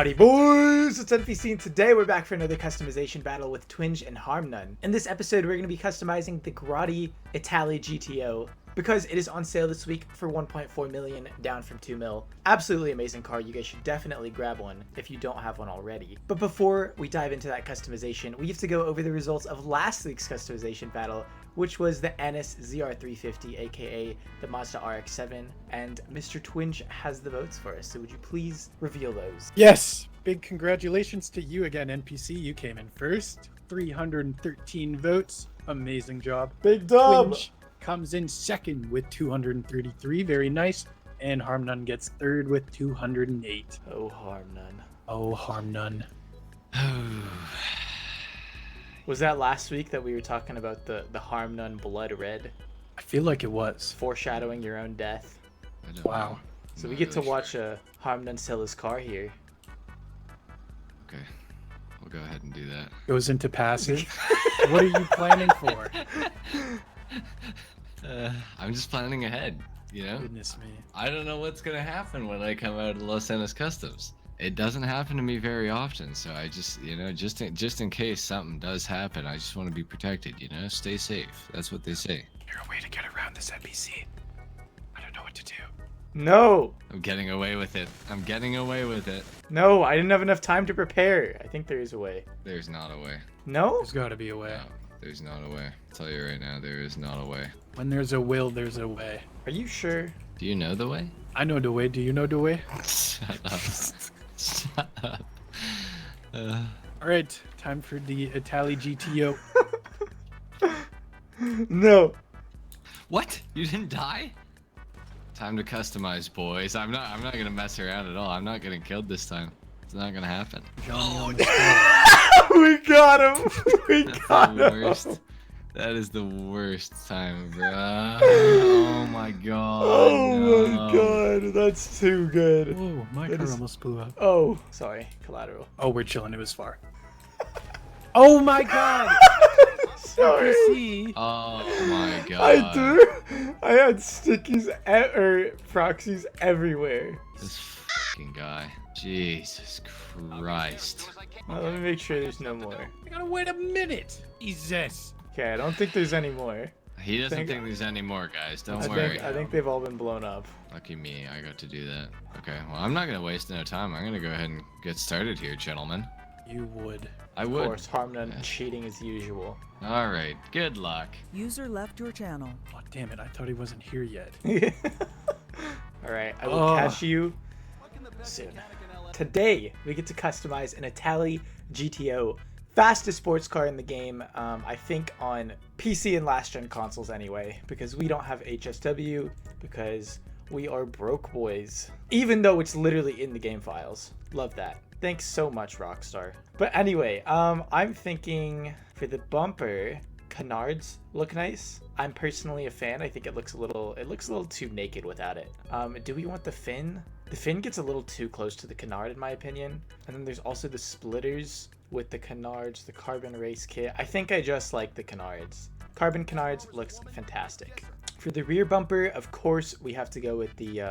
Howdy boys, it's NPC and today we're back for another customization battle with Twinge and HarmNone. In this episode we're going to be customizing the Grotti Itali GTO because it is on sale this week for 1.4 million, down from 2 mil. Absolutely amazing car, you guys should definitely grab one if you don't have one already. But before we dive into that customization, we have to go over the results of last week's customization battle, which was the NS ZR350, aka the Mazda RX-7, and Mr. Twinge has the votes for us, so would you please reveal those? Yes! Big congratulations to you again, NPC. You came in first. 313 votes. Amazing job. Big dub! Twinge comes in second with 233. Very nice. And HarmNone gets third with 208. Oh, HarmNone. Oh, HarmNone. Was that last week that we were talking about the HarmNone Blood Red? I feel like it was. Foreshadowing your own death. Wow. So we get to watch HarmNone sell his car here. Okay, we'll go ahead and do that. Goes into passive. What are you planning for? I'm just planning ahead, you know? Goodness me. I don't know what's gonna happen when I come out of Los Angeles Customs. It doesn't happen to me very often, so I just, you know, just in case something does happen, I just want to be protected, you know? Stay safe. That's what they say. You're a way to get around this NPC. I don't know what to do. No! I'm getting away with it. I'm getting away with it. No, I didn't have enough time to prepare. I think there is a way. There's not a way. No? There's gotta be a way. No, there's not a way. I'll tell you right now, there is not a way. When there's a will, there's a way. Are you sure? Do you know the way? I know the way. Do you know the way? Shut up. Shut up. Alright, time for the Itali GTO. No. What? You didn't die? Time to customize, boys. I'm not gonna mess around at all. I'm not getting killed this time. It's not gonna happen. We got him! We That's got the him! worst. That is the worst time, bro. Oh my god. Oh no. my god, that's too good. Whoa, my That car is- almost blew up. Oh, sorry, collateral. Oh, we're chilling. It was far. Oh my god! Sorry. See? Oh my god. I do. I had stickies or proxies everywhere. This fucking guy. Jesus Christ. Well, let me make sure there's no more. I gotta wait a minute. Jesus. Okay, I don't think there's any more. He doesn't Think- think there's any more, guys. Don't I worry. think they've all been blown up. Lucky me, I got to do that. Okay, well, I'm not gonna waste no time. I'm gonna go ahead and get started here, gentlemen. You would. I Of would. course, HarmNone cheating as usual. All right, good luck. User left your channel. Oh, damn it. I thought he wasn't here yet. Alright, I will catch you soon. Today, we get to customize an Itali GTO. Fastest sports car in the game, I think on PC and last gen consoles anyway, because we don't have HSW, because we are broke boys. Even though it's literally in the game files. Love that. Thanks so much, Rockstar. But anyway, I'm thinking for the bumper, canards look nice. I'm personally a fan. I think it looks a little too naked without it. Do we want the fin? The fin gets a little too close to the canard in my opinion. And then there's also the splitters with the canards, the carbon race kit. I think I just like the canards. Carbon canards looks fantastic. For the rear bumper, of course, we have to go with the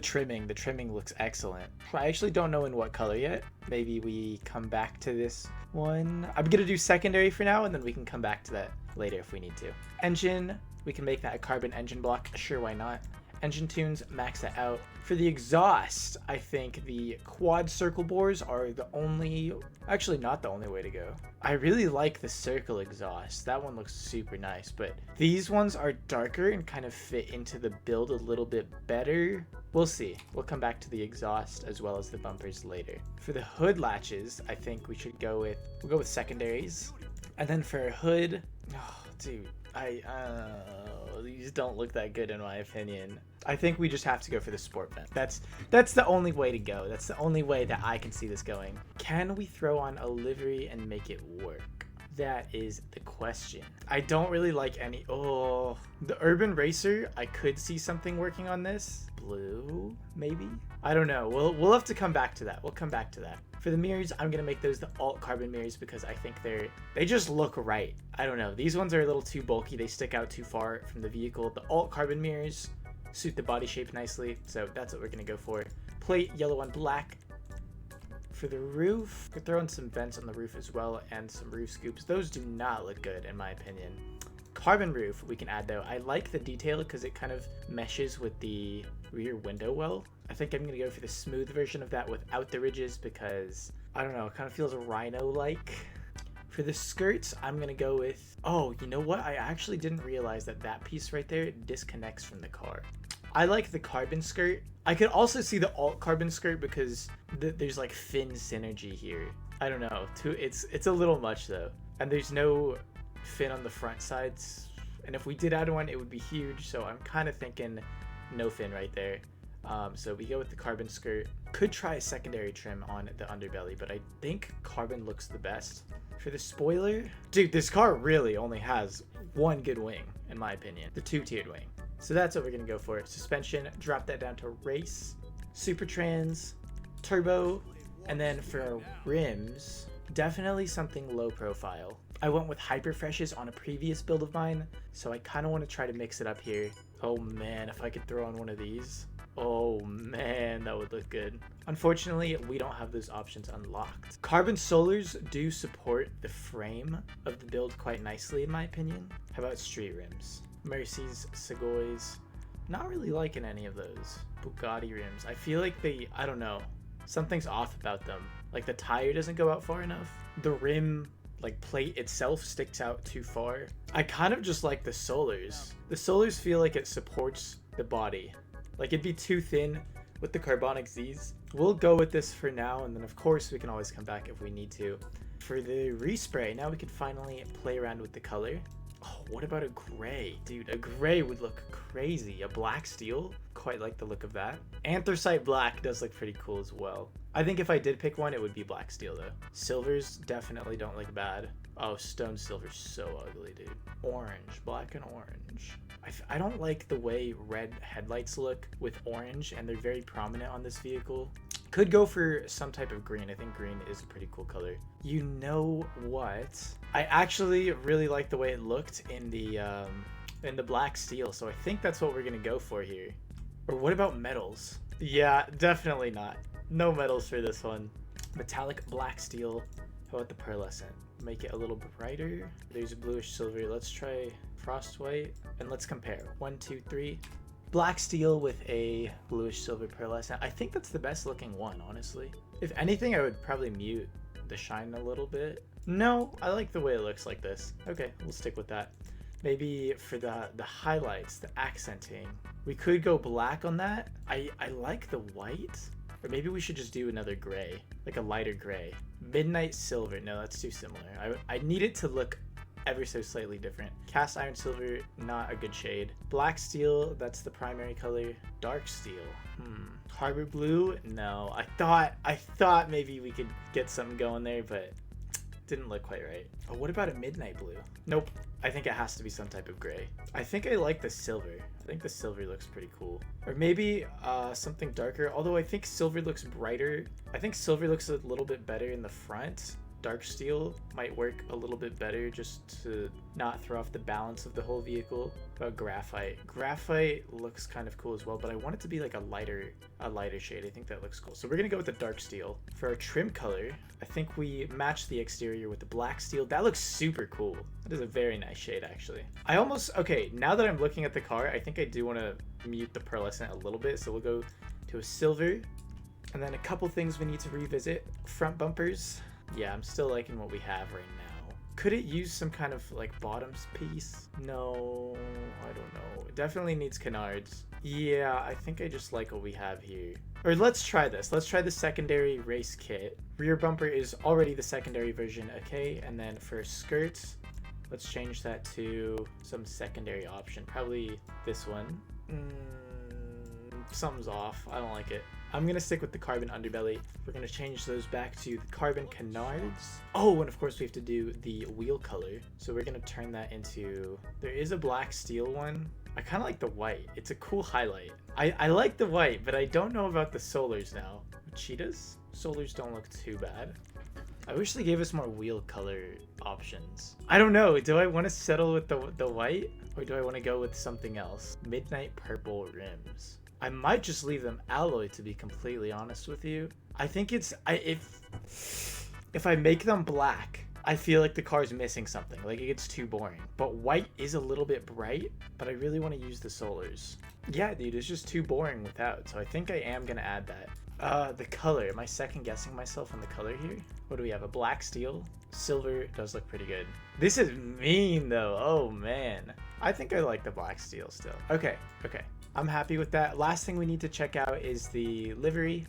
trimming. The trimming looks excellent. I actually don't know in what color yet. Maybe we come back to this one. I'm gonna do secondary for now, and then we can come back to that later if we need to. Engine, we can make that a carbon engine block. Sure, why not? Engine tunes, max that out. For the exhaust, I think the quad circle bores are the only, actually not the only way to go. I really like the circle exhaust. That one looks super nice, but these ones are darker and kind of fit into the build a little bit better. We'll see. We'll come back to the exhaust as well as the bumpers later. For the hood latches, I think we should we'll go with secondaries. And then for a hood, oh, dude, these don't look that good in my opinion. I think we just have to go for the sport vent. That's the only way to go. That's the only way that I can see this going. Can we throw on a livery and make it work? That is the question. I don't really like any. Oh, the Urban Racer, I could see something working on this. Blue, maybe? I don't know. We'll have to come back to that. We'll come back to that. For the mirrors, I'm gonna make those the alt carbon mirrors because I think they just look right. I don't know. These ones are a little too bulky. They stick out too far from the vehicle. The alt carbon mirrors suit the body shape nicely, so that's what we're gonna go for. Plate yellow on black. For the roof, could throw in some vents on the roof as well and some roof scoops. Those do not look good in my opinion. Carbon roof we can add though. I like the detail because it kind of meshes with the rear window well. I think I'm gonna go for the smooth version of that without the ridges because I don't know, it kind of feels rhino-like. For the skirts, I'm gonna go with, oh, you know what? I actually didn't realize that that piece right there disconnects from the car. I like the carbon skirt. I could also see the alt carbon skirt because there's like fin synergy here. I don't know, it's a little much though. And there's no fin on the front sides. And if we did add one, it would be huge. So I'm kind of thinking no fin right there. So we go with the carbon skirt. Could try a secondary trim on the underbelly, but I think carbon looks the best. For the spoiler, dude, this car really only has one good wing, in my opinion, the 2-tiered wing. So that's what we're gonna go for. Suspension, drop that down to race, super trans, turbo, and then for rims, definitely something low profile. I went with hyper freshes on a previous build of mine, so I kind of want to try to mix it up here. Oh man, if I could throw on one of these. Oh man, that would look good. Unfortunately, we don't have those options unlocked. Carbon solars do support the frame of the build quite nicely in my opinion. How about street rims? Mercedes, Segoys. Not really liking any of those. Bugatti rims. I feel like I don't know. Something's off about them. Like the tire doesn't go out far enough. The rim like plate itself sticks out too far. I kind of just like the solars. The solars feel like it supports the body. Like it'd be too thin with the carbonic Z's. We'll go with this for now, and then of course we can always come back if we need to. For the respray, now we can finally play around with the color. Oh, what about a gray? Dude, a gray would look crazy. A black steel? Quite like the look of that. Anthracite black does look pretty cool as well. I think if I did pick one, it would be black steel though. Silvers definitely don't look bad. Oh, stone silver's so ugly, dude. Orange, black and orange. I don't like the way red headlights look with orange, and they're very prominent on this vehicle. Could go for some type of green. I think green is a pretty cool color. You know what? I actually really like the way it looked in the black steel, so I think that's what we're gonna go for here. Or what about metals? Yeah, definitely not. No metals for this one. Metallic black steel. How about the pearlescent? Make it a little brighter. There's a bluish silver. Let's try frost white and let's compare. 1, 2, 3. Black steel with a bluish silver pearlescent. I think that's the best looking one, honestly. If anything, I would probably mute the shine a little bit. No, I like the way it looks like this. Okay, we'll stick with that. Maybe for the highlights, the accenting, we could go black on that. I like the white. Or maybe we should just do another gray, like a lighter gray. Midnight silver. No, that's too similar. I need it to look ever so slightly different. Cast iron silver, not a good shade. Black steel, that's the primary color. Dark steel. Harbor blue? No. I thought maybe we could get something going there, but didn't look quite right. Oh, what about a midnight blue? Nope. I think it has to be some type of gray. I think I like the silver. I think the silver looks pretty cool. Or maybe something darker, although I think silver looks brighter. I think silver looks a little bit better in the front. Dark steel might work a little bit better just to not throw off the balance of the whole vehicle. About graphite. Graphite looks kind of cool as well, but I want it to be like a lighter shade. I think that looks cool. So we're gonna go with the dark steel. For our trim color, I think we match the exterior with the black steel. That looks super cool. That is a very nice shade actually. Okay, now that I'm looking at the car, I think I do want to mute the pearlescent a little bit. So we'll go to a silver. And then a couple things we need to revisit. Front bumpers. Yeah, I'm still liking what we have right now. Could it use some kind of like bottoms piece? No, I don't know. It definitely needs canards. Yeah, I think I just like what we have here. Or let's try this. Let's try the secondary race kit. Rear bumper is already the secondary version, okay? And then for skirts, let's change that to some secondary option. Probably this one. Something's off. I don't like it. I'm gonna stick with the carbon underbelly. We're gonna change those back to the carbon canards. Oh, and of course we have to do the wheel color. So we're gonna turn that into, there is a black steel one. I kind of like the white. It's a cool highlight. I like the white, but I don't know about the solars now. Cheetahs? Solars don't look too bad. I wish they gave us more wheel color options. I don't know. Do I want to settle with the white, or do I want to go with something else? Midnight purple rims. I might just leave them alloy, to be completely honest with you. I think If I make them black, I feel like the car's missing something. Like, it gets too boring. But white is a little bit bright, but I really want to use the solars. Yeah, dude, it's just too boring without. So I think I am going to add that. The color. Am I second guessing myself on the color here? What do we have? A black steel? Silver does look pretty good. This is mean, though. Oh, man. I think I like the black steel still. Okay. I'm happy with that. Last thing we need to check out is the livery.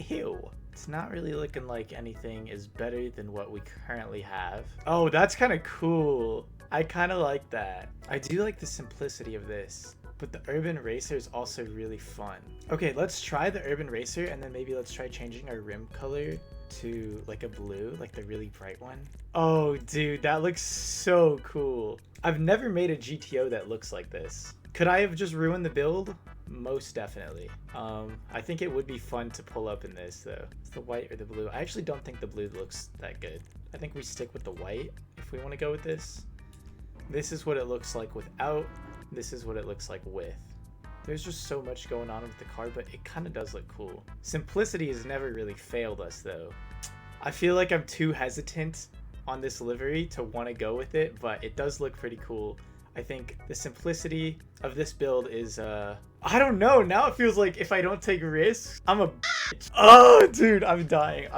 Ew. It's not really looking like anything is better than what we currently have. Oh, that's kind of cool. I kind of like that. I do like the simplicity of this, but the Urban Racer is also really fun. Okay, let's try the Urban Racer, and then maybe let's try changing our rim color to like a blue, like the really bright one. Oh, dude, that looks so cool. I've never made a GTO that looks like this. Could I have just ruined the build? Most definitely. I think it would be fun to pull up in this though. It's the white or the blue. I actually don't think the blue looks that good. I think we stick with the white if we want to go with this. This is what it looks like without. This is what it looks like with. There's just so much going on with the car, but it kind of does look cool. Simplicity has never really failed us though. I feel like I'm too hesitant on this livery to want to go with it, but it does look pretty cool. I think the simplicity of this build is, I don't know. Now it feels like if I don't take risks, I'm a bitch. Oh, dude, I'm dying.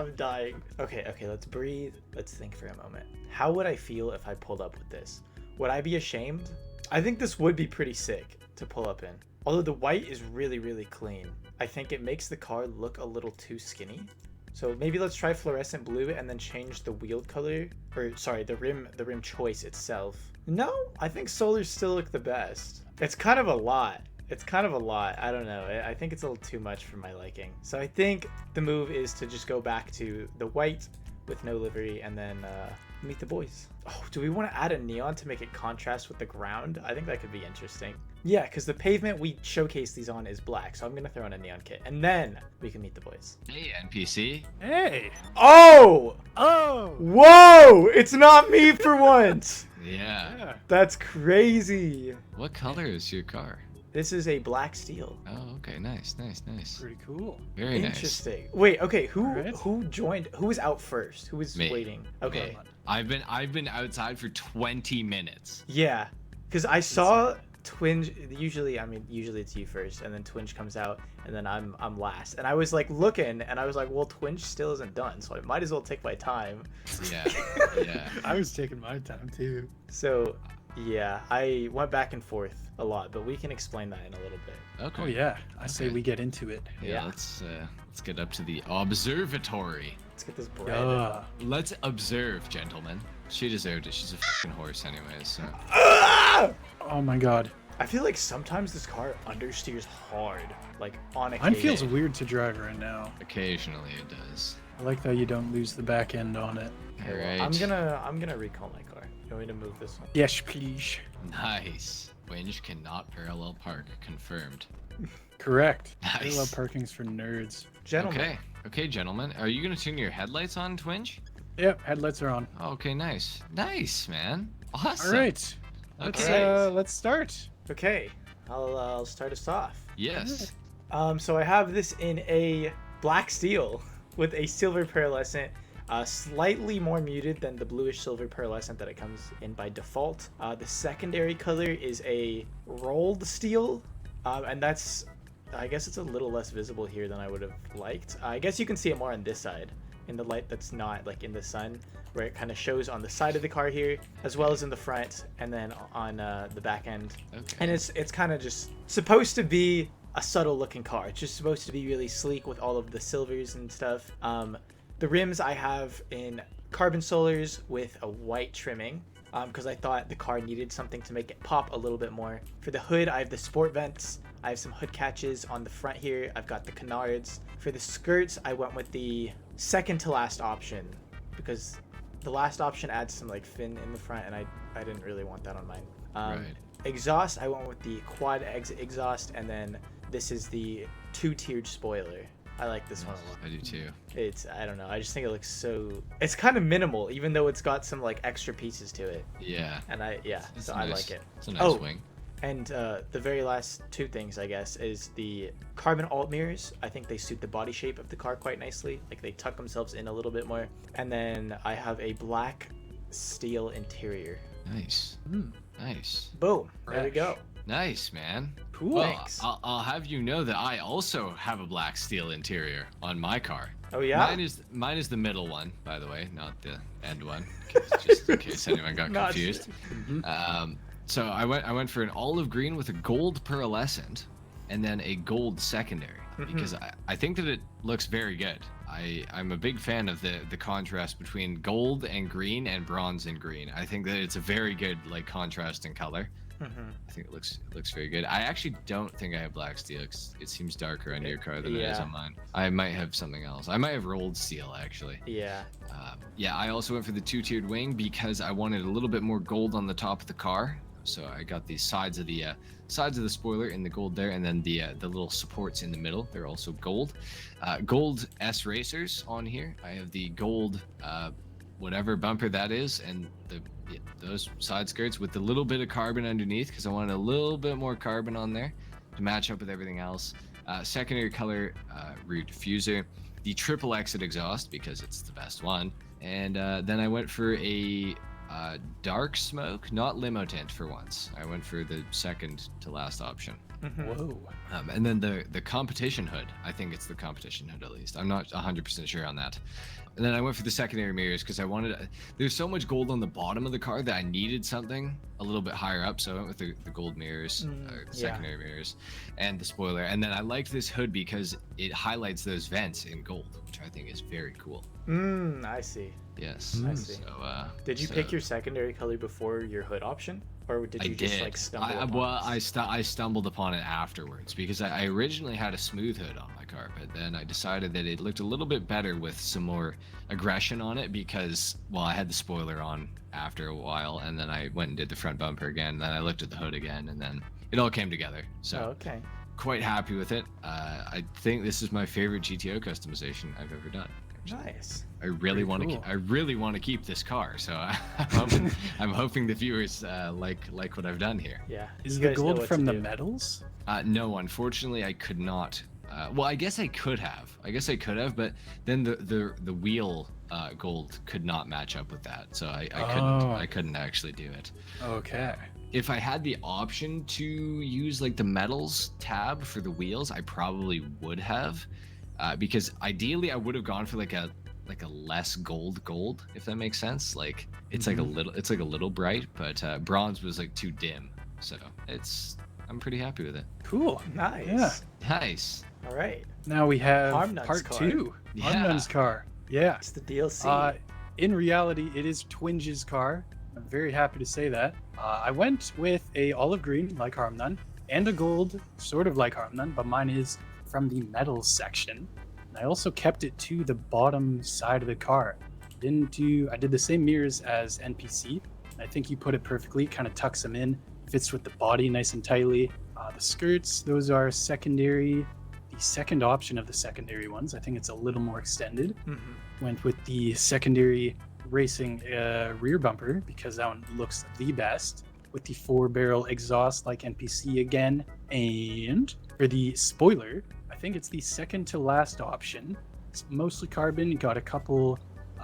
Okay, let's breathe. Let's think for a moment. How would I feel if I pulled up with this? Would I be ashamed? I think this would be pretty sick to pull up in. Although the white is really, really clean. I think it makes the car look a little too skinny. So maybe let's try fluorescent blue and then change the wheel color, or sorry, the rim choice itself. No, I think solars still look the best. It's kind of a lot. I don't know. I think it's a little too much for my liking. So I think the move is to just go back to the white with no livery and then meet the boys. Oh, do we want to add a neon to make it contrast with the ground? I think that could be interesting. Yeah, because the pavement we showcase these on is black, so I'm going to throw in a neon kit. And then we can meet the boys. Hey, NPC. Hey. Oh! Oh! Whoa! It's not me for once! Yeah. That's crazy. What color is your car? This is a black steel. Oh, okay. Nice. Pretty cool. Very nice. Interesting. Wait, okay, Alright. who joined? Who was out first? Who was Me. waiting? Okay. Me. I've been outside for 20 minutes. Yeah, because I saw Twinge. Usually it's you first, and then Twinge comes out, and then I'm last. And I was like looking, and I was like, well, Twinge still isn't done, so I might as well take my time. Yeah. I was taking my time too. So, yeah, I went back and forth a lot, but we can explain that in a little bit. Okay. Oh yeah, I say we get into it. Yeah. Let's get up to the observatory. Let's get this bread. Let's observe, gentlemen. She deserved it. She's a fucking horse anyways, so. Oh my god. I feel like sometimes this car understeers hard, like on occasion. Mine feels weird to drive right now. Occasionally it does. I like that you don't lose the back end on it. All right. I'm gonna recall my car. You want me to move this one? Yes, please. Nice. Twinge cannot parallel park. Confirmed. Correct. Nice. Parallel parking's for nerds. Gentlemen. Okay, gentlemen. Are you gonna tune your headlights on, Twinge? Yep, headlights are on. Okay, nice, man. Awesome. All right. Let's start. Okay, I'll start us off. Yes. So I have this in a black steel with a silver pearlescent, slightly more muted than the bluish silver pearlescent that it comes in by default. The secondary color is a rolled steel, and that's, I guess it's a little less visible here than I would have liked. I guess you can see it more on this side in the light that's not like in the sun, where it kind of shows on the side of the car here, as well as in the front, and then on the back end. Okay. And it's kind of just supposed to be a subtle looking car. It's just supposed to be really sleek with all of the silvers and stuff. The rims I have in carbon solars with a white trimming, because I thought the car needed something to make it pop a little bit more. For the hood, I have the sport vents. I have some hood catches on the front here. I've got the canards. For the skirts, I went with the second to last option, because the last option adds some like fin in the front, and I didn't really want that on mine. Right. Exhaust, I went with the quad exit exhaust, and then this is the 2-tiered spoiler. I like this one a lot. I do too. I don't know, I just think it looks it's kind of minimal, even though it's got some like extra pieces to it. Yeah. And I like it. It's a nice wing. And the very last two things, I guess, is the carbon alt mirrors. I think they suit the body shape of the car quite nicely. Like they tuck themselves in a little bit more. And then I have a black steel interior. Nice. Nice. Boom. There we go. Nice, man. Cool. Well, Thanks. I'll have you know that I also have a black steel interior on my car. Oh yeah. Mine is the middle one, by the way, not the end one, just in case anyone got Not- confused. So I went for an olive green with a gold pearlescent, and then a gold secondary because I think that it looks very good. I'm a big fan of the contrast between gold and green and bronze and green. I think that it's a very good like contrast in color. I think it looks very good. I actually don't think I have black steel 'cause it seems darker on your car than it is on mine. I might have something else. I might have rolled steel actually. Yeah. Yeah, I also went for the two-tiered wing because I wanted a little bit more gold on the top of the car. So I got the sides of the spoiler in the gold there, and then the little supports in the middle. They're also gold. Gold S racers on here. I have the gold whatever bumper that is, and those side skirts with the little bit of carbon underneath because I wanted a little bit more carbon on there to match up with everything else. Secondary color rear diffuser, the triple exit exhaust because it's the best one, and then I went for a dark smoke, not limo tint for once. I went for the second to last option. Whoa. And then the competition hood. I think it's the competition hood at least. I'm not 100% sure on that. And then I went for the secondary mirrors because I wanted. There's so much gold on the bottom of the car that I needed something a little bit higher up. So I went with the gold mirrors, secondary mirrors, and the spoiler. And then I liked this hood because it highlights those vents in gold, which I think is very cool. I see. Yes. I see. So, Did you pick your secondary color before your hood option, or did you just like stumble? upon this? I stumbled upon it afterwards because I originally had a smooth hood on my car, but then I decided that it looked a little bit better with some more aggression on it because, well, I had the spoiler on after a while, and then I went and did the front bumper again, and then I looked at the hood again, and then it all came together. So okay. quite happy with it. I think this is my favorite GTO customization I've ever done. Nice. I really want to. cool. I really want to keep this car, so I'm hoping the viewers like what I've done here. Yeah. Is you the guys know gold what from to the do. medals? No, unfortunately, I could not. Well, I guess I could have. But then the wheel gold could not match up with that, so I couldn't actually do it. Okay. If I had the option to use like the metals tab for the wheels, I probably would have, because ideally I would have gone for like a less gold, if that makes sense. Like it's like a little bright, but bronze was like too dim. So I'm pretty happy with it. Cool. Nice. Yeah. Nice. All right. Now we have HarmNone's part car. 2. Yeah. HarmNone's car. Yeah. It's the DLC. In reality, it is Twinge's car. I'm very happy to say that. I went with a olive green, like HarmNone, and a gold, sort of like HarmNone, but mine is from the metals section. And I also kept it to the bottom side of the car. I did the same mirrors as NPC. I think you put it perfectly, kind of tucks them in, fits with the body nice and tightly. The skirts, those are secondary. The second option of the secondary ones, I think it's a little more extended. Went with the secondary racing rear bumper because that one looks the best, with the 4-barrel exhaust like NPC again. And for the spoiler, I think it's the second to last option. It's mostly carbon. You got a couple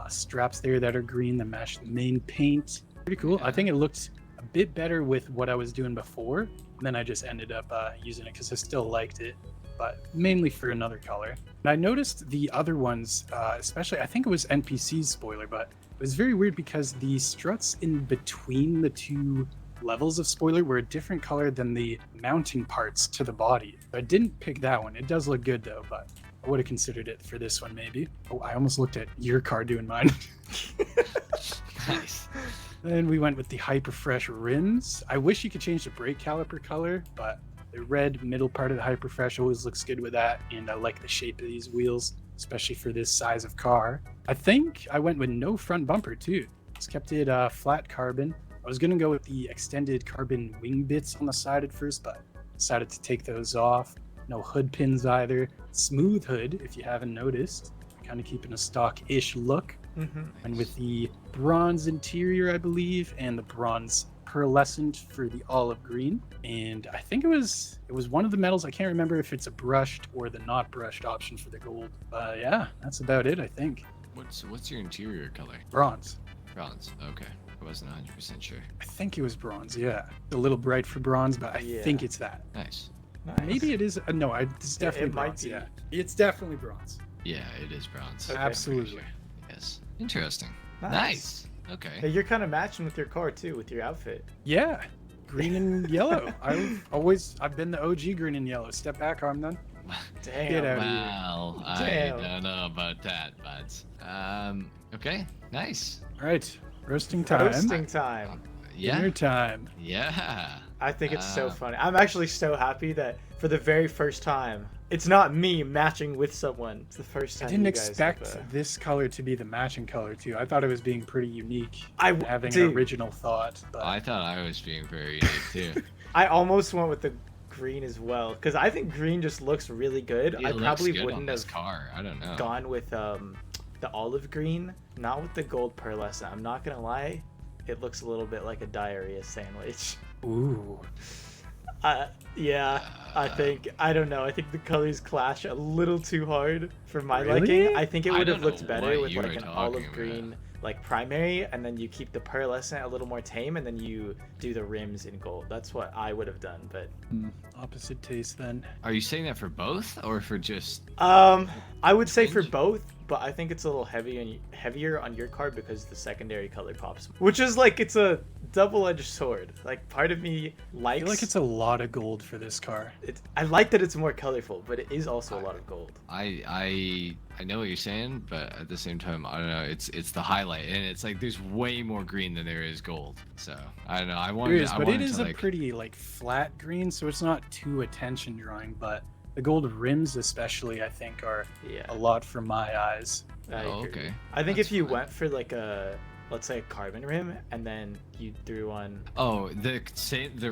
straps there that are green that match the main paint. Pretty cool. I think it looked a bit better with what I was doing before. And then I just ended up using it because I still liked it, but mainly for another color. And I noticed the other ones, especially, I think it was NPC's spoiler, but it was very weird because the struts in between the two levels of spoiler were a different color than the mounting parts to the body. I didn't pick that one. It does look good though, but I would have considered it for this one maybe. Oh, I almost looked at your car doing mine. Nice. Then we went with the Hyper Fresh rims. I wish you could change the brake caliper color, but the red middle part of the Hyper Fresh always looks good with that, and I like the shape of these wheels, especially for this size of car. I think I went with no front bumper too. Just kept it flat carbon. I was gonna go with the extended carbon wing bits on the side at first, but decided to take those off. No hood pins either. Smooth hood, if you haven't noticed. Kind of keeping a stock-ish look. And with the bronze interior, I believe, and the bronze pearlescent for the olive green, and I think it was one of the metals. I can't remember if it's a brushed or the not brushed option for the gold. But yeah, that's about it, I think. What's your interior color? Bronze. Bronze. Okay. I wasn't 100% sure. I think it was bronze. Yeah, a little bright for bronze, but I think it's that. Nice. Maybe it is. No, it's definitely it might bronze. be. Yeah, it's definitely bronze. Yeah, it is bronze. Okay. Absolutely. Yes. Interesting. Nice. Nice. Hey, Okay. you're kind of matching with your car too, with your outfit. Yeah, green and yellow. I've been the OG green and yellow. Step back, HarmNone. Damn. Get out. Well, Damn. I don't know about that, but okay. Nice. All right, roasting time. Roasting time. Yeah. Dinner time. Yeah. I think it's so funny. I'm actually so happy that for the very first time, it's not me matching with someone. It's the first I time. didn't you guys expect have, this color to be the matching color too. I thought it was being pretty unique. I Having dude, an original thought. But I thought I was being very unique too. I almost went with the green as well because I think green just looks really good. It I looks probably good on wouldn't this have car. I don't know. gone with the olive green, not with the gold pearlescent. I'm not gonna lie, it looks a little bit like a diarrhea sandwich. ooh, Yeah, I don't know. I think the colors clash a little too hard for my Really? liking. I think it I would don't have looked know better what with you like were an talking olive about. green like primary, and then you keep the pearlescent a little more tame, and then you do the rims in gold. That's what I would have done. But opposite taste then. Are you saying that for both or for just? I would say for Twinge? both, but I think it's a little heavier on your card because the secondary color pops, which is like it's a double-edged sword. Like part of me I likes. feel like it's a lot of gold for this car. I like that it's more colorful, but it is also a lot of gold. I know what you're saying, but at the same time, I don't know. It's the highlight, and it's like there's way more green than there is gold. So I don't know. I There wanted. is, I but it wanted is to, a like, pretty like flat green, so it's not too attention drawing. But the gold rims, especially, I think, are Yeah. a lot for my eyes. I Oh, agree. okay. I think That's if you fine. went for like a, let's say a carbon rim, and then you threw on. Oh, the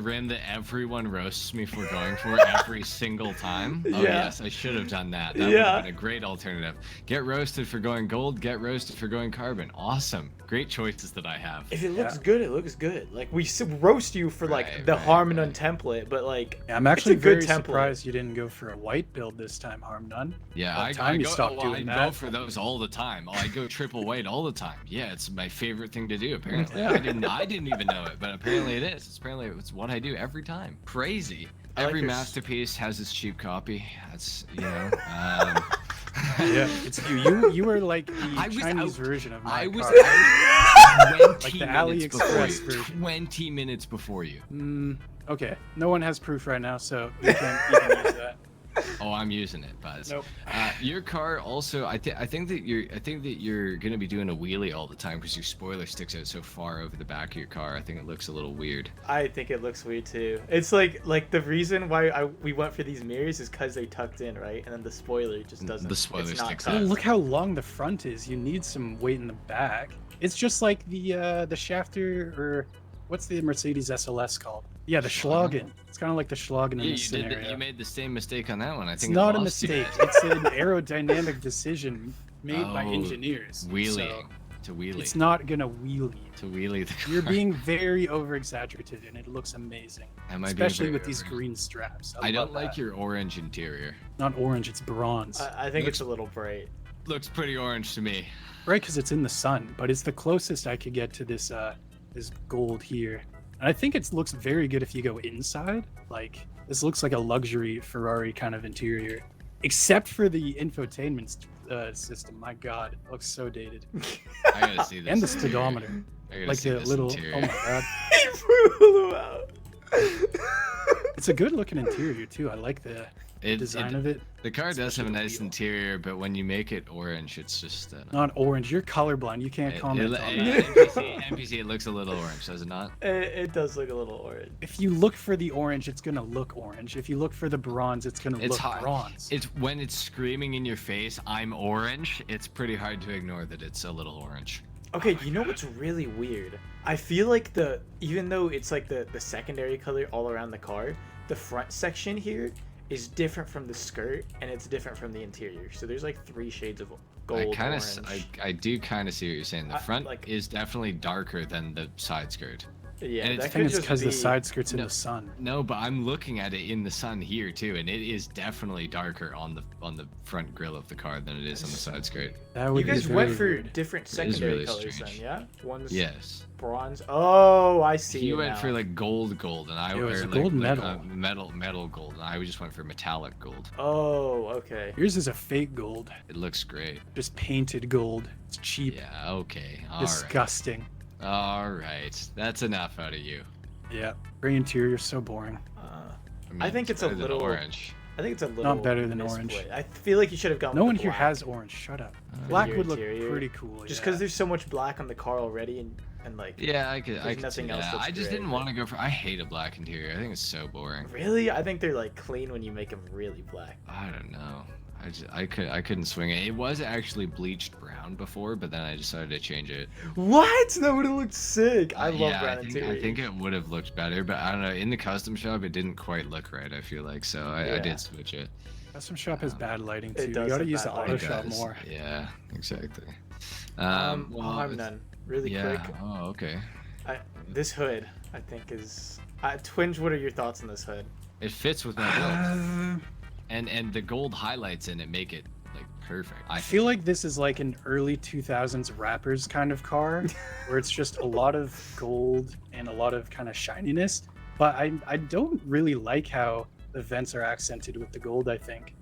rim that everyone roasts me for going for every single time. Oh Yeah. yes, I should have done that. That would Yeah. have been a great alternative. Get roasted for going gold. Get roasted for going carbon. Awesome. Great choices that I have. If it looks Yeah. good, it looks good. Like we roast you for like Right, the right, HarmNone right. template, but like Yeah, I'm actually it's a good very template. surprised you didn't go for a white build this time, HarmNone. Yeah, About I time you go, stopped oh, doing I that. go for those all the time. Oh, I go triple white all the time. Yeah, it's my favorite thing to do. Apparently, Yeah. I didn't even know it, but apparently it is. It's what I do every time. Crazy. I like Every your masterpiece has its cheap copy. That's Yeah, it's you. You were like the I was Chinese out- version of my I was car. out 20 Like the minutes before AliExpress you. version. 20 minutes before you. Okay, no one has proof right now, so you can use that. Oh, I'm using it, Buzz. Nope. Your car also, I think that you're gonna be doing a wheelie all the time because your spoiler sticks out so far over the back of your car. I think it looks a little weird. I think it looks weird too. It's like the reason why we went for these mirrors is because they tucked in, right? And then the spoiler just doesn't. The spoiler it's not sticks tucked. Oh, look how long the front is. You need some weight in the back. It's just like the Schafter, or what's the Mercedes SLS called? Yeah, the Schlagen. It's kind of like the Schlagen in Yeah, this you scenario. You made the same mistake on that one. I It's think it not a lost you mistake. that. It's an aerodynamic decision made by Oh, engineers. Wheeling So to wheelie it's not gonna wheelie. to wheelie the car. You're being very over exaggerated, and it looks amazing. Am I being Especially very with these over- green straps. I love don't like that. your orange interior. Not orange, it's bronze. I think it's a little bright. Looks pretty orange to me. Right, because it's in the sun, but it's the closest I could get to this this gold here. And I think it looks very good if you go inside. Like, this looks like a luxury Ferrari kind of interior. Except for the infotainment system. My god, it looks so dated. I gotta see this. And the interior. speedometer. I gotta Like see the this little... interior. Oh my god. He blew them out. It's a good looking interior, too. I like the design of it. The car does have a Especially the nice wheel. interior, but when you make it orange, it's just. Not orange. You're colorblind. You can't comment on that. NPC, it looks a little orange, does it not? It does look a little orange. If you look for the orange, it's gonna look orange. If you look for the bronze, it's gonna It's look hard. bronze. It's when it's screaming in your face, "I'm orange." It's pretty hard to ignore that it's a little orange. Okay, you know what's really weird? I feel like even though it's like the secondary color all around the car, the front section here is different from the skirt, and it's different from the interior. So there's like 3 shades of gold, orange. I do kind of see what you're saying. The front like- is definitely darker than the side skirt. Yeah, And that I could think it's just because the be- side skirt's in No. the sun. No, but I'm looking at it in the sun here too, and it is definitely darker on the front grille of the car than it is on the side skirt. That You would guys be went very for weird. different is secondary really colors strange. then, yeah? One's Yes. bronze. Oh, I see. He it went now. for like gold, and I It was or, a gold metal gold, and I just went for metallic gold. Oh, okay. Yours is a fake gold, It looks great. just painted gold. It's cheap, Yeah. Okay. All right. disgusting. All right. That's enough out of you. Yeah, gray interior, so boring. I think it's a better than little- orange. I think it's a little Not better than misplaced. orange. I feel like you should have gone. No with one the here black. has orange. Shut up. Black Your would look interior. pretty cool. Just yeah. because there's so much black on the car already, and like. Yeah, I could. There's nothing else that's I just gray, didn't but- want to go for. I hate a black interior. I think it's so boring. Really, I think they're like clean when you make them really black. I don't know. I couldn't swing it. It was actually bleached brown before, but then I decided to change it. What? That would have looked sick. I love yeah, brown I interior. think it would have looked better, but I don't know. In the custom shop, it didn't quite look right. I feel like so I Yeah. did switch it. Custom shop has bad lighting it too. You does gotta have use bad the auto lighting. shop does. more. Yeah, exactly. Well, well, I'm done. Really yeah. quick. Oh, okay. This hood, I think, is. Twinge, what are your thoughts on this hood? It fits with my build, and the gold highlights in it make it like perfect. I feel like this is like an early 2000s rappers kind of car, where it's just a lot of gold and a lot of kind of shininess. But I don't really like how the vents are accented with the gold. I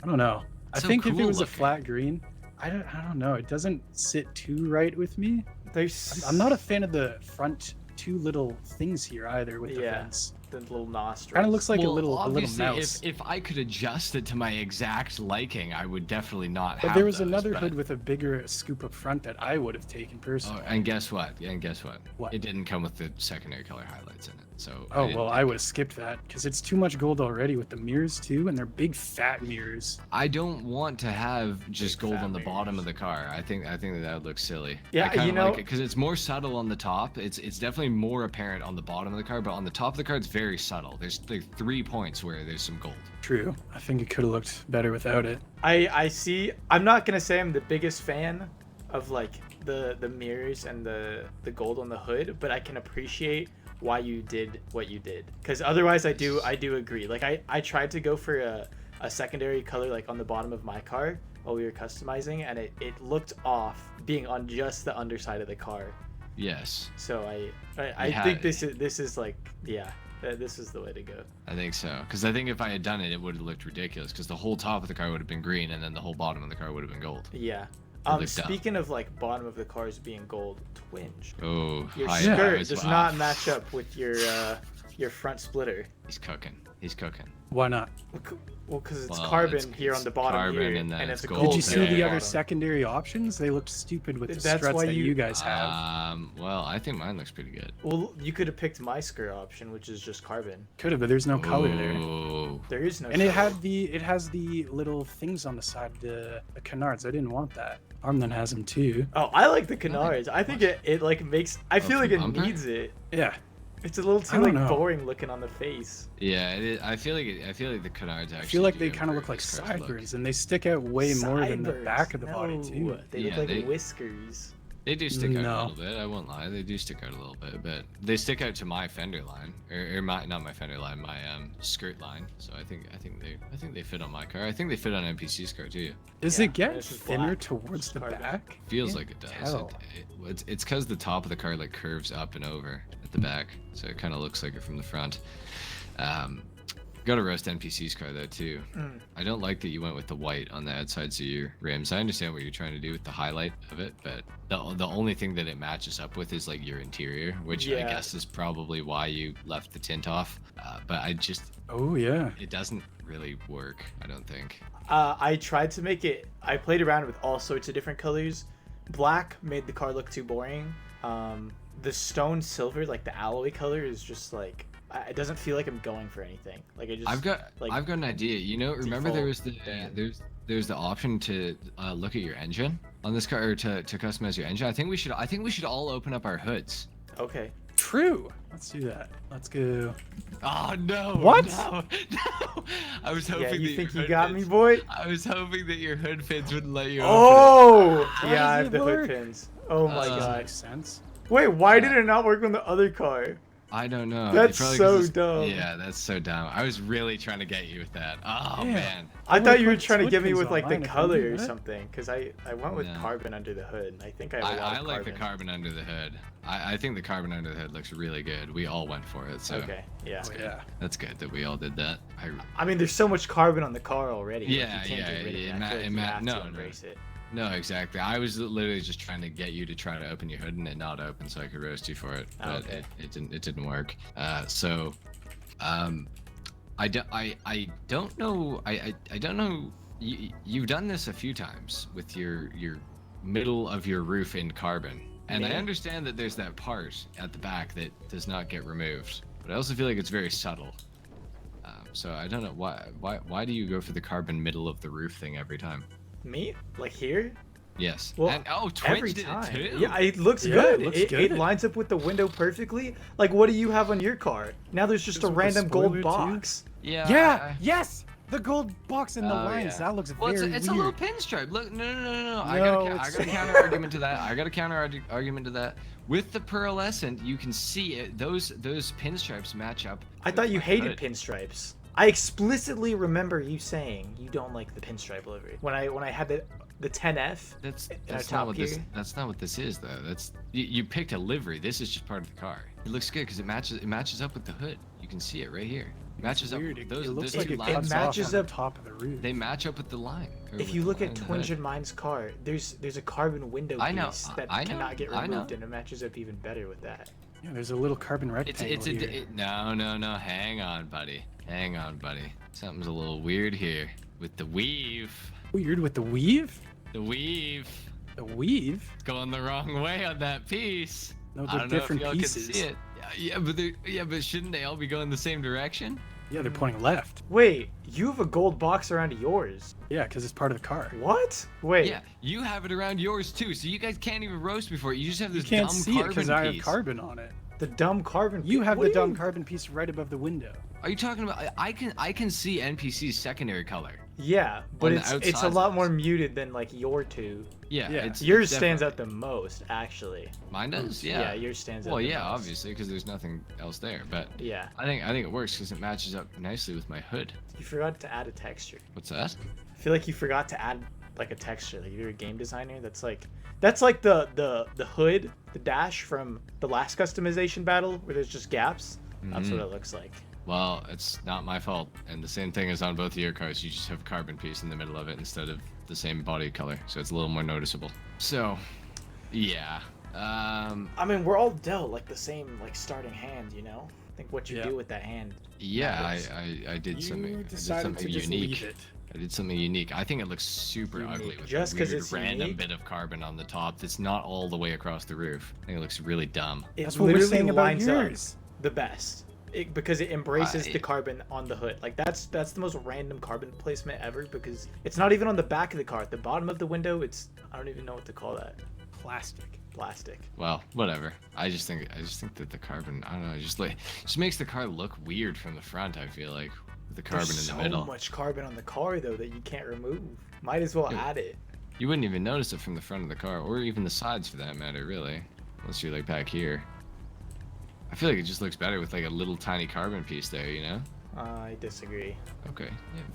don't know. I So think if it cool was a looking. flat green, I don't know. It doesn't sit too right with me. There's. I'm not a fan of the front two little things here either with the Yeah. vents. The little nostrils. Kind of looks like a Well, little obviously, mouse. if I could adjust it to my exact liking, I would definitely not have But there was those, another but- hood with a bigger scoop up front that I would have taken personally. Oh, and guess what? What? It didn't come with the secondary color highlights in it. So Oh, didn't well, take I it. would have skipped that because it's too much gold already with the mirrors too, and they're big fat mirrors. I don't want to have just Big gold fat on the bottom mirrors. of the car. I think that would look silly. Yeah, I kinda you know- like it because it's more subtle on the top. It's definitely more apparent on the bottom of the car, but on the top of the car, it's very subtle. There's like 3 points where there's some gold. True. I think it could have looked better without it. I see. I'm not gonna say I'm the biggest fan of like the mirrors and the gold on the hood, but I can appreciate why you did what you did. Because otherwise, I do agree. Like I tried to go for a secondary color like on the bottom of my car while we were customizing, and it looked off being on just the underside of the car. Yes, So I Yeah. think this is like this is the way to go. I think so. Because I think if I had done it, it would have looked ridiculous. Because the whole top of the car would have been green, and then the whole bottom of the car would have been gold. Yeah. looked dumb. Speaking of like bottom of the cars being gold, Twinge. Oh, Your I skirt was- does wow. not match up with your front splitter. He's cooking. He's cooking. Why not? Well, because it's Well, carbon it's- here on it's the bottom carbon here, and then it's it's a gold gold. Did you see there. the band other bottom. secondary options? They looked stupid with the That's struts why that you- you guys have. Well, I think mine looks pretty good. Well, you could have picked my skirt option, which is just carbon. Could have, but there's no color there. Oh. There is no. And it color. has the little things on the side, the canards. I didn't want that. HarmNone has them too. Oh, I like the canards. I think it like makes. I feel like it bumper? needs it. Yeah. It's a little I too don't like know. boring looking on the face. Yeah, I feel like the canards actually. I feel like they do kind of improve look like this car's look. sideburns, and they stick out way more than the Sideburns. back of the body No, too. They Yeah, look like they- whiskers. They do stick out No. a little bit. I won't lie. They do stick out a little bit, but they stick out to my fender line, or my not my fender line, my skirt line. So I think they fit on my car. I think they fit on NPC's car too. Does Yeah, it get this is thinner black. towards This is the carbon. back? Feels Can't like it does. tell. It's because the top of the car like curves up and over at the back, so it kind of looks like it from the front. Got to roast NPC's car though too. Mm. I don't like that you went with the white on the outsides of your rims. I understand what you're trying to do with the highlight of it, but the only thing that it matches up with is like your interior, which I Yeah. guess is probably why you left the tint off. But Oh yeah. it doesn't really work. I don't think. I tried to make it. I played around with all sorts of different colors. Black made the car look too boring. The stone silver, like the alloy color, is just like it doesn't feel like I'm going for anything. Like I just. I've got an idea. You know, remember there was default band. there's the option to look at your engine on this car, or to customize your engine. I think we should all open up our hoods. Okay. True. Let's do that. Let's go. Oh no! What? No! No! I was hoping. Yeah, you that think your you hood got me, fins- boy? I was hoping that your hood fins wouldn't let you. Oh! How Yeah, I does have it the work? hood pins. Oh my Uh, Doesn't god. make sense. Wait, why did it not work on the other car? I don't know. That's Probably so 'cause dumb. Yeah, that's so dumb. I was really trying to get you with that. Oh Yeah. man. I would've thought you were put trying to get me Twinges with like the online if I color knew or that. something, because I went with No. carbon under the hood. I think I have a lot I of like the carbon. carbon under the hood. I think the carbon under the hood looks really good. We all went for it, so Okay, yeah. Oh, yeah. that's good that we all did that. I mean, there's so much carbon on the car already. like, Yeah, you can't yeah, get rid of yeah, it. I feel like you have no, to no. embrace it. No, exactly. I was literally just trying to get you to try to open your hood and it not open so I could roast you for it, but Okay. it didn't work. I don't know. I don't know. You've done this a few times with your middle of your roof in carbon, and I Me? understand that there's that part at the back that does not get removed, but I also feel like it's very subtle. So I don't know why do you go for the carbon middle of the roof thing every time? Me? Like here? Yes. Well, and every Twinge did time. it too. Yeah, it looks Yeah, good. it looks It good. lines up with the window perfectly. Like, what do you have on your car? Now there's just a Just with the random gold spoiler, too? box. Yeah. Yeah. Yes. The gold box in the Oh, lines. yeah. That looks Well, very it's a little weird. pinstripe. Look, no. No, I got a it's- counter argument to that. I got a counter argument to that. With the pearlescent, you can see it. Those pinstripes match up. I with thought you my hated hood. pinstripes. I explicitly remember you saying you don't like the pinstripe livery. When I had the 10F. That's our not top what this. gear? That's not what this is though. That's you picked a livery. This is just part of the car. It looks good because it matches up with the hood. You can see it right here. It matches Weird. up. It Those looks those like two it lines. cuts matches off on up- the top of the roof. They match up with the line. or If with you the look line at in the hood. Twinge and mine's car, there's a carbon window I know, piece that I know, cannot get I know. removed, and it matches up even better with that. Yeah, there's a little carbon It's rectangle here. no. Hang on, buddy. Something's a little weird here with the weave. Weird with the weave. The weave The weave. going the wrong way on that piece. No, I they're don't know if different y'all pieces. can see it. Yeah, but shouldn't they all be going the same direction? Yeah, they're pointing left. Wait, you have a gold box around yours. Yeah, because it's part of the car. What? Wait. Yeah, you have it around yours too, so you guys can't even roast me for it. You just have You this can't dumb see it carbon because I have piece. carbon on it. The dumb carbon. You have What the do you dumb mean? carbon piece right above the window. Are you talking about? I can see NPC's secondary color. Yeah, but On the it's a outside lot of more this. muted than like your two. Yeah, Yeah. it's Yours it's stands out definitely- the most, actually. Mine does. Yeah, Yeah. yours stands out. Well, the yeah, most. obviously, because there's nothing else there. But Yeah, I think it works because it matches up nicely with my hood. you forgot to add a texture. What's that? I feel like you forgot to add like a texture. Like if you're a game designer, that's like the hood, the dash from the last customization battle where there's just gaps. That's Mhm. what it looks like. Well, it's not my fault. And the same thing is on both of your cars. You just have a carbon piece in the middle of it instead of the same body color, so it's a little more noticeable. So, yeah. I mean, we're all dealt like the same like starting hand, you know. I think what you Yeah. do with that hand. Yeah, matters. I did something. I You did decided something to just unique. leave it. I did something unique. I think it looks super Unique. ugly with Just a 'cause weird it's random unique? bit of carbon on the top that's not all the way across the roof. I think it looks really dumb. It That's what we're literally saying about lines yours. up the best. Because it embraces I- the carbon on the hood. Like that's the most random carbon placement ever, because it's not even on the back of the car. At the bottom of the window, it's, I don't even know what to call that. Plastic. Plastic. Well, whatever. I just think that the carbon, I don't know, just makes the car look weird from the front. I feel like with the carbon There's in so the middle. much carbon on the car though that you can't remove. Might as well Yeah. add it. You wouldn't even notice it from the front of the car, or even the sides for that matter, really, unless you're like back here. I feel like it just looks better with like a little tiny carbon piece there, you know? I disagree. Okay.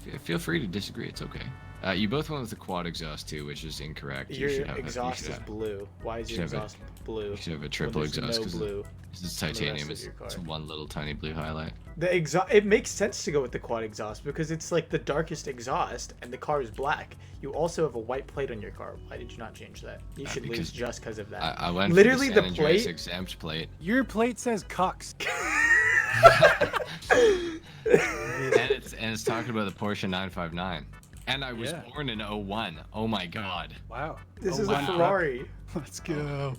Yeah, feel free to disagree. It's okay. You both went with the quad exhaust too, which is incorrect. Your You should have exhaust you should is have, blue. Why is you your should have exhaust blue? you should have a when triple there's exhaust no because blue. it's on the rest titanium. of It's, your car. it's one little tiny blue highlight. The exhaust, it makes sense to go with the quad exhaust because it's like the darkest exhaust and the car is black. You also have a white plate on your car. Why did you not change that? You should because lose just because of that. I went Literally for the the San Andreas plate- exempt plate, Your plate says cucks. and it's talking about the Porsche 959. And I was Yeah. born in '01. Oh my god. Wow. This Oh, is wow. a Ferrari. Let's go.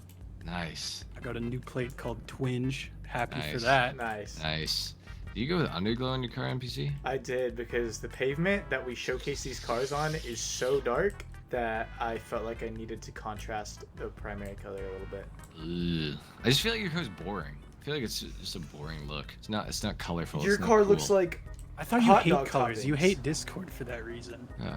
Nice. I got a new plate called Twinge. Happy for Nice. that. Nice. Nice. Do you go with underglow on your car, NPC? I did because the pavement that we showcase these cars on is so dark that I felt like I needed to contrast the primary color a little bit. Ugh. I just feel like your car's boring. I feel like it's just a boring look. It's not colorful. Your it's not car cool. looks like I thought you Hot hate dog colors. You toppings. hate Discord for that reason. No,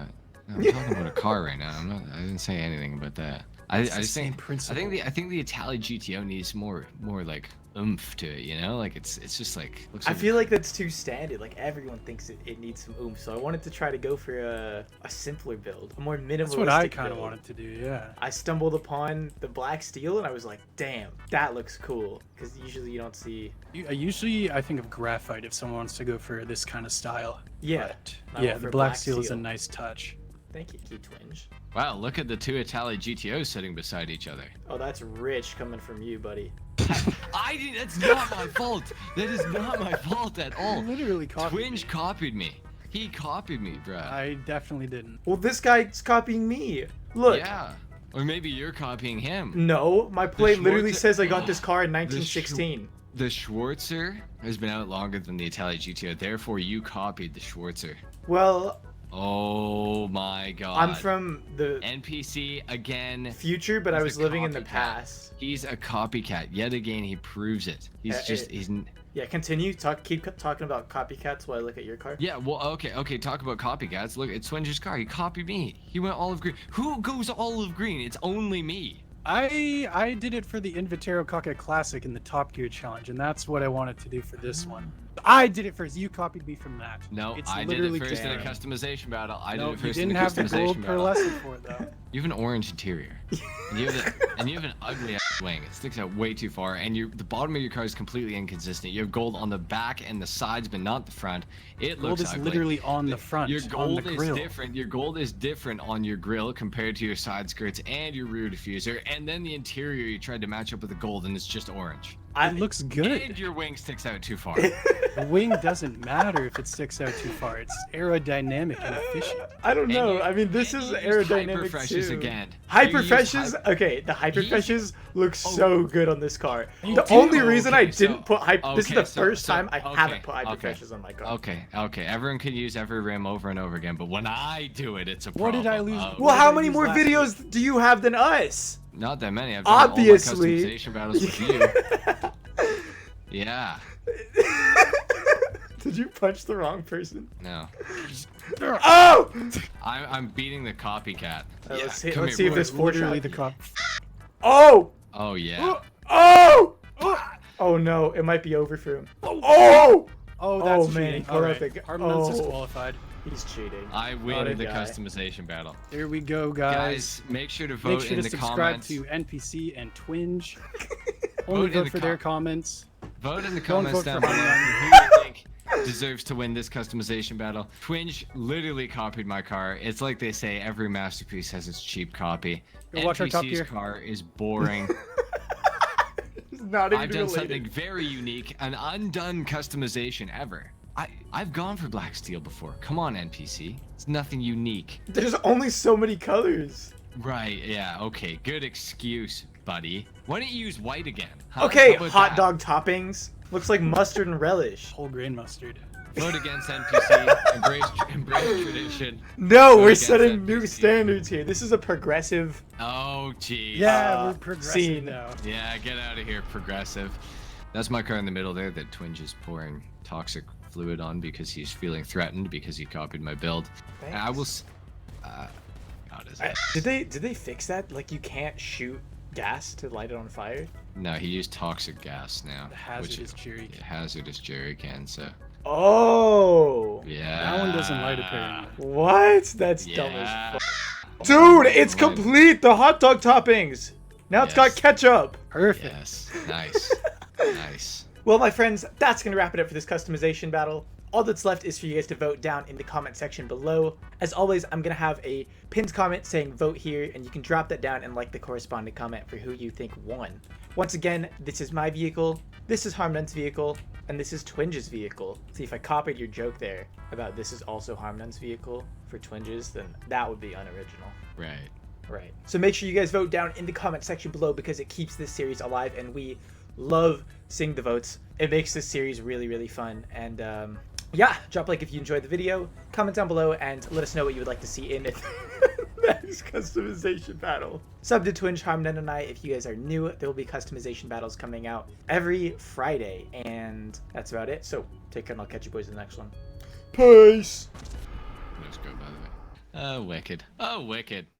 I'm talking about a car right now. I didn't say anything about that. I It's the just same think principle. I think the Itali GTO needs more like oomph to it, you know? Like it's just like looks I like feel like that's too standard. Like everyone thinks it needs some oomph, so I wanted to try to go for a simpler build, a more minimalistic. That's what I kind of build. wanted to do. Yeah. I stumbled upon the black steel and I was like, damn, that looks cool. Because usually you don't see. Usually, I think of graphite if someone wants to go for this kind of style. Yeah. But, I yeah, went the for black steel is a steel. nice touch. Thank you, Key Twinge. wow, look at the two Itali GTOs sitting beside each other. Oh, that's rich coming from you, buddy. That's not my fault. That is not my fault at all. Literally copied Twinge me. copied me. He copied me, bruh. I definitely didn't. Well, this guy's copying me. Look. Yeah. Or maybe you're copying him. No, my plate literally Schwarzer- says I got this car in 1916. The Schwarzer has been out longer than the Itali GTO, therefore you copied the Schwarzer. Well, Oh my god. I'm from the NPC again. future, but I He's was a living in the copycat. past. He's a copycat. Yet again, he proves it. Yeah, continue. Keep talking about copycats while I look at your car. Yeah, well, okay, talk about copycats. Look, it's Twinge's car. He copied me. He went olive green. Who goes olive green? It's only me. I did it for the Invitero Kaka Classic in the Top Gear Challenge, and that's what I wanted to do for this one. I did it first. You copied me from that. No, It's I did literally it first in a just- customization battle. I No, did it you first in didn't a have the customization gold per battle. lesson for it though. You have an orange interior. And you have an ugly ass wing. It sticks out way too far, and the bottom of your car is completely inconsistent. You have gold on the back and the sides, but not the front. It Gold looks is ugly. literally on the front, Your on gold the is grill. different. Your gold is different on your grill compared to your side skirts and your rear diffuser. And then the interior, you tried to match up with the gold, and it's just orange. It looks good. And your wing sticks out too far. The wing doesn't matter if it sticks out too far. It's aerodynamic and efficient. I don't know. you- I mean, this is and you used aerodynamic Hyperfreshes too. again. Hyperfreshes. Okay, the hyperfreshes look so good on this car. You The do? only reason I Okay, so- didn't put this is okay, the so- first so- time I okay, haven't put okay. hyperfreshes on my car. Okay. Everyone can use every rim over and over again, but when I do it, it's a What problem. did I lose? Oh, Well, What how did I many use more last videos do you have than us? not that many. I've done all my Obviously. customization battles with you. Yeah. Did you punch the wrong person? No. Oh! I'm beating the copycat. Let's see come if here, this boy. Literally four-shot- the cop. Oh! Oh yeah. Oh! Oh no, it might be over for him. Oh! Oh, that's Oh, man, cheating. he put All out right. the- HarmNone's oh. disqualified. He's cheating. I What win a the guy. customization battle. There we go, guys. Guys, make sure to vote Make sure in to the subscribe comments. to NPC and Twinge. Only Vote in vote the for their comments. Vote in the Don't comments vote down for below HarmNone. who you think deserves to win this customization battle. Twinge literally copied my car. It's like they say, every masterpiece has its cheap copy. Go watch our Top NPC's Gear. car is boring. It's not even I've done related. something very unique, an undone customization ever. I've gone for black steel before. Come on, NPC. It's nothing unique. There's only so many colors. Right, yeah, okay. Good excuse, buddy. Why don't you use white again? Huh? Okay, How about hot that? dog toppings. Looks like mustard and relish. Whole grain mustard. Vote against NPC. embrace tradition. No, Vote we're against setting new NPC. standards here. This is a progressive. Oh, geez. Yeah, we're progressive scene. now. Yeah, get out of here, progressive. That's my car in the middle there that Twinge is pouring toxic fluid on because he's feeling threatened because he copied my build. And I will. God, is it? Did they fix that? Like you can't shoot gas to light it on fire? No, he used toxic gas now. The hazardous jerry Yeah, can. hazardous jerry can. So Oh. yeah. That one doesn't light apparently. What? That's dumb Yeah. as fuck. Dude, it's Light. complete. The hot dog toppings. Now it's got Yes. ketchup. Perfect. Yes. Nice. Nice. Well, my friends, that's going to wrap it up for this customization battle. All that's left is for you guys to vote down in the comment section below. As always, I'm going to have a pinned comment saying vote here, and you can drop that down and like the corresponding comment for who you think won. Once again, this is my vehicle, this is HarmNone's vehicle, and this is Twinge's vehicle. See, if I copied your joke there about this is also HarmNone's vehicle for Twinge's, then that would be unoriginal. Right. Right. So make sure you guys vote down in the comment section below because it keeps this series alive, and we love seeing the votes. It makes this series really, really fun. And yeah, drop a like if you enjoyed the video, comment down below, and let us know what you would like to see in the next customization battle. Sub to Twinge, HarmNone, and I. If you guys are new, there will be customization battles coming out every Friday, and that's about it. So take care, and I'll catch you boys in the next one. Peace! Let's go, by the way. Oh, wicked. Oh, wicked.